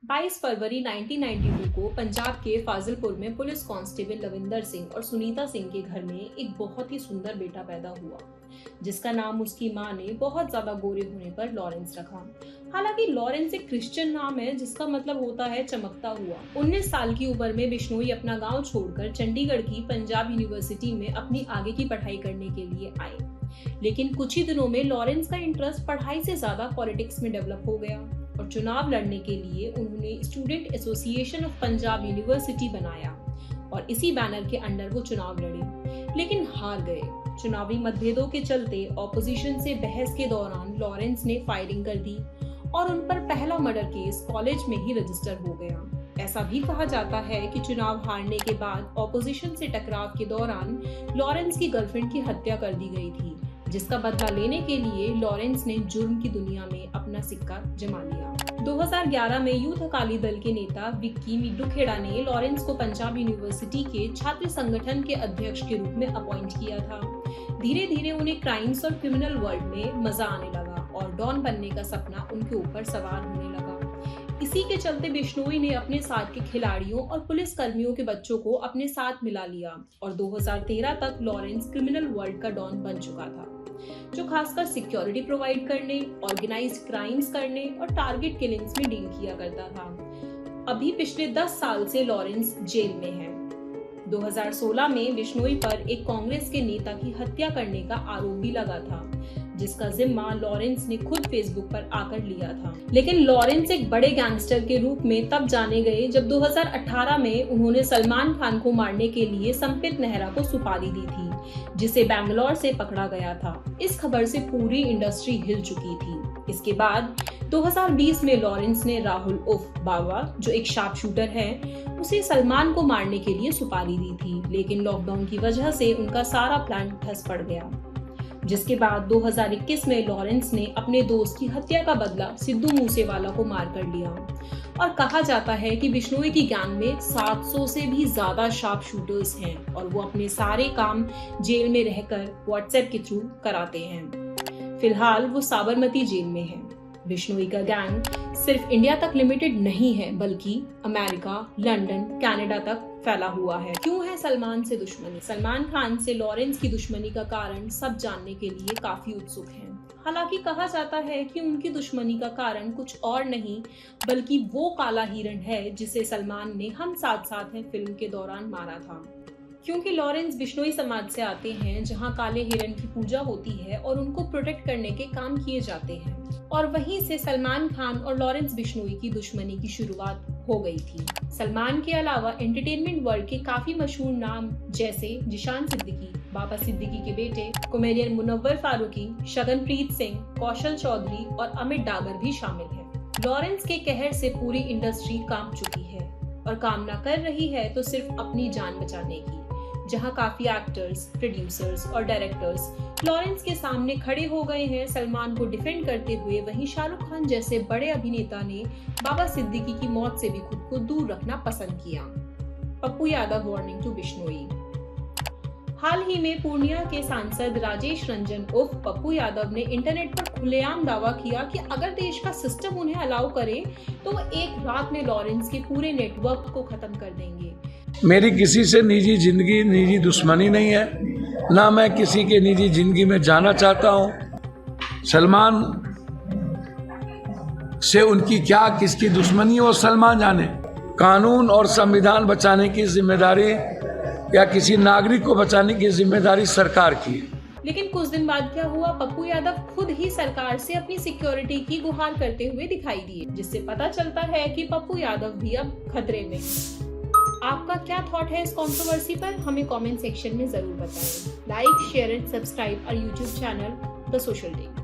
22 फरवरी 1992 को पंजाब के फाजिलपुर में पुलिस कांस्टेबल लविंदर सिंह और सुनीता सिंह के घर में एक बहुत ही सुंदर बेटा पैदा हुआ, जिसका नाम उसकी मां ने बहुत ज्यादा गोरे होने पर लॉरेंस रखा। हालांकि लॉरेंस एक क्रिश्चियन नाम है, जिसका मतलब होता है चमकता हुआ। 19 साल की उम्र में बिश्नोई अपना गांव छोड़कर चंडीगढ़ की पंजाब यूनिवर्सिटी में अपनी आगे की पढ़ाई करने के लिए आए, लेकिन कुछ ही दिनों में लॉरेंस का इंटरेस्ट पढ़ाई से ज्यादा पॉलिटिक्स में डेवलप हो गया और चुनाव लड़ने के लिए उन्होंने student association of Punjab university बनाया और इसी बैनर के अंडर वो चुनाव लड़े, लेकिन हार गए। चुनावी मतभेदों के चलते ऑपोजिशन से बहस के दौरान लॉरेंस ने फायरिंग कर दी और उन पर पहला मर्डर केस कॉलेज में ही रजिस्टर हो गया। ऐसा भी कहा जाता है कि चुनाव हारने के बाद ऑपोजिशन से टकराव के दौरान लॉरेंस की गर्लफ्रेंड की हत्या कर दी गई थी, जिसका बदला लेने के लिए लॉरेंस ने जुर्म की दुनिया में अपना सिक्का जमा लिया। 2011 में यूथ अकाली दल के नेता विक्की मिड्डूखेड़ा ने लॉरेंस को पंजाब यूनिवर्सिटी के छात्र संगठन के अध्यक्ष के रूप में अपॉइंट किया था। धीरे धीरे उन्हें क्राइम्स और क्रिमिनल वर्ल्ड में मजा आने लगा और डॉन बनने का सपना उनके ऊपर सवार होने लगा। इसी के चलते बिश्नोई ने अपने साथ के खिलाड़ियों और पुलिस कर्मियों के बच्चों को अपने साथ मिला लिया और 2013 तक लॉरेंस क्रिमिनल वर्ल्ड का डॉन बन चुका था, जो खासकर सिक्योरिटी प्रोवाइड करने, ऑर्गेनाइज्ड क्राइम्स करने और टारगेट किलिंग्स में डील किया करता था। अभी पिछले 10 साल से लॉरेंस जेल में है। 2016 में बिश्नोई पर एक कांग्रेस के नेता की हत्या करने का आरोप भी लगा था, जिसका जिम्मा लॉरेंस ने खुद फेसबुक पर आकर लिया था। लेकिन लॉरेंस एक बड़े गैंगस्टर के रूप में तब जाने गए जब 2018 में उन्होंने सलमान खान को मारने के लिए संपित नेहरा को सुपारी दी थी, जिसे बैंगलोर से पकड़ा गया था। इस खबर से पूरी इंडस्ट्री हिल चुकी थी। इसके बाद 2020 में लॉरेंस ने राहुल उर्फ बाबा, जो एक शार्प शूटर है, उसे सलमान को मारने के लिए सुपारी दी थी, लेकिन लॉकडाउन की वजह से उनका सारा प्लान ठस पड़ गया। जिसके बाद 2021 में लॉरेंस ने अपने दोस्त की हत्या का बदला सिद्धू मूसेवाला को मार कर लिया और कहा जाता है कि बिश्नोई की गैंग में 700 से भी ज्यादा शार्प शूटर्स हैं और वो अपने सारे काम जेल में रहकर व्हाट्सएप के थ्रू कराते हैं। फिलहाल वो साबरमती जेल में है। बिश्नोई का गैंग सिर्फ इंडिया तक लिमिटेड नहीं है, बल्कि अमेरिका, लंदन, कनाडा तक फैला हुआ है। क्यों है सलमान से दुश्मनी? सलमान खान से लॉरेंस की दुश्मनी का कारण सब जानने के लिए काफी उत्सुक हैं। हालांकि कहा जाता है कि उनकी दुश्मनी का कारण कुछ और नहीं, बल्कि वो काला हिरण है जिसे सलमान ने हम साथ साथ हैं फिल्म के दौरान मारा था। क्योंकि लॉरेंस बिश्नोई समाज से आते हैं, जहां काले हिरण की पूजा होती है और उनको प्रोटेक्ट करने के काम किए जाते हैं, और वहीं से सलमान खान और लॉरेंस बिश्नोई की दुश्मनी की शुरुआत हो गई थी। सलमान के अलावा एंटरटेनमेंट वर्ल्ड के काफी मशहूर नाम जैसे जिशान सिद्दीकी, बाबा सिद्दीकी के बेटे, कॉमेडियन मुनव्वर फारूकी, शगनप्रीत सिंह, कौशल चौधरी और अमित डागर भी शामिल हैं। लॉरेंस के कहर से पूरी इंडस्ट्री कांप चुकी है और कामना कर रही है तो सिर्फ अपनी जान बचाने की। जहां काफी एक्टर्स, प्रोड्यूसर्स और डायरेक्टर्स लॉरेंस के सामने खड़े हो गए हैं सलमान को डिफेंड करते हुए, वहीं शाहरुख खान जैसे बड़े अभिनेता ने बाबा सिद्दीकी की मौत से भी खुद को दूर रखना पसंद किया। Pappu Yadav warning to Bishnoi. हाल ही में पूर्णिया के सांसद राजेश रंजन उर्फ पप्पू यादव ने इंटरनेट पर खुलेआम दावा किया कि अगर देश का सिस्टम उन्हें अलाउ करे तो वो एक रात में लॉरेंस के पूरे नेटवर्क को खत्म कर देंगे। मेरी किसी से निजी जिंदगी, निजी दुश्मनी नहीं है, ना मैं किसी के निजी जिंदगी में जाना चाहता हूँ। सलमान से उनकी क्या किसकी दुश्मनी है वो सलमान जाने। कानून और संविधान बचाने की जिम्मेदारी या किसी नागरिक को बचाने की जिम्मेदारी सरकार की है। लेकिन कुछ दिन बाद क्या हुआ? पप्पू यादव खुद ही सरकार से अपनी सिक्योरिटी की गुहार करते हुए दिखाई दिए, जिससे पता चलता है कि पप्पू यादव भी अब खतरे में। आपका क्या थॉट है इस कंट्रोवर्सी पर? हमें कमेंट सेक्शन में जरूर बताएं। Like, share and subscribe our YouTube channel the social take.